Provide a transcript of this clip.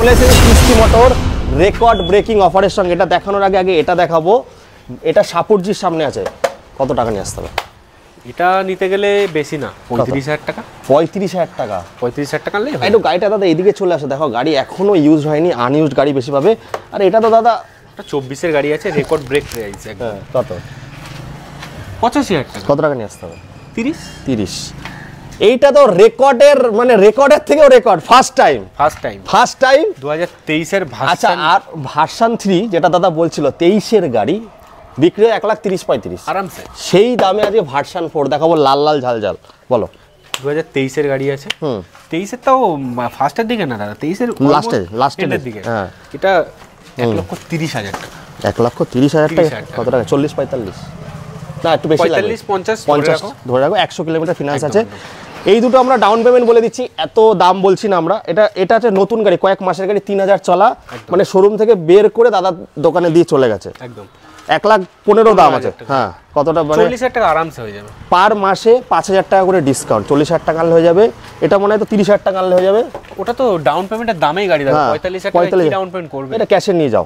চলে এসেছে কিস্তি মোটর রেকর্ড ব্রেকিং অফারের সঙ্গে। এটা দেখানোর আগে এটা দেখাবো। এটা সাপুরজির সামনে আছে, কত টাকা নিয়ে আসতে হবে? এটা নিতে গেলে বেশি না, 35,000 টাকা। 35,000 টাকা? 35,000 টাকা নিলে একটু গাড়িটা দাদা এইদিকে চলে আসো, দেখো গাড়ি এখনো ইউজ হয়নি, আনইউজড গাড়ি বেশি পাবে। আর এটা তো দাদা 24-এর গাড়ি আছে, রেকর্ড ব্রেক প্রাইস একদম। কত? 85,000 টাকা। কত টাকা নিয়ে আসতে হবে? 30। এইটা তো রেকর্ডের মানে রেকর্ডের থেকেও রেকর্ড, ফার্স্ট টাইম 2023-এর ভার্সন। আচ্ছা, আর ভার্সন 3 যেটা দাদা বলছিল 23-এর গাড়ি বিক্রি হয় 1,30,000-35,000 আরামসে। সেই দামে আজকে ভার্সন 4 দেখাবো, লাল লাল ঝালঝাল। বলো। 2023-এর গাড়ি আছে। 23-এর তাও ফার্স্টের দিকে না দাদা, 23-এর লাস্টের দিকে। হ্যাঁ, এটা 1,30,000 টাকা। 1,30,000 টাকা? কত টাকা? 40-45 না, একটু বেশি লাগবে। 45-50 ধরে রাখো। 100 কিলোমিটার ফিনান্স আছে। এই দুটো আমরা ডাউন পেমেন্ট বলে দিচ্ছি, এত দাম বলছি না আমরা। এটা হচ্ছে নতুন গাড়ি, কয়েক মাসের গাড়ি, 3,000 চলা, মানে শোরুম থেকে বের করে দাদা দোকানে দিয়ে চলে গেছে। একদম 1,15,000 দাম আছে। হ্যাঁ, কতটা মানে 40,000 টাকা আরামসে হয়ে যাবে। পার মাসে 5,000 টাকা করে ডিসকাউন্ট, 40,000 টাকা আনলে হয়ে যাবে। এটা মনে হয় তো 30,000 টাকা আনলে হয়ে যাবে। ওটা তো ডাউন পেমেন্টের দামেই গাড়ি দাদা, 45,000 টাকা কি ডাউন পেমেন্ট করবে? এটা ক্যাশে নিয়ে যাও,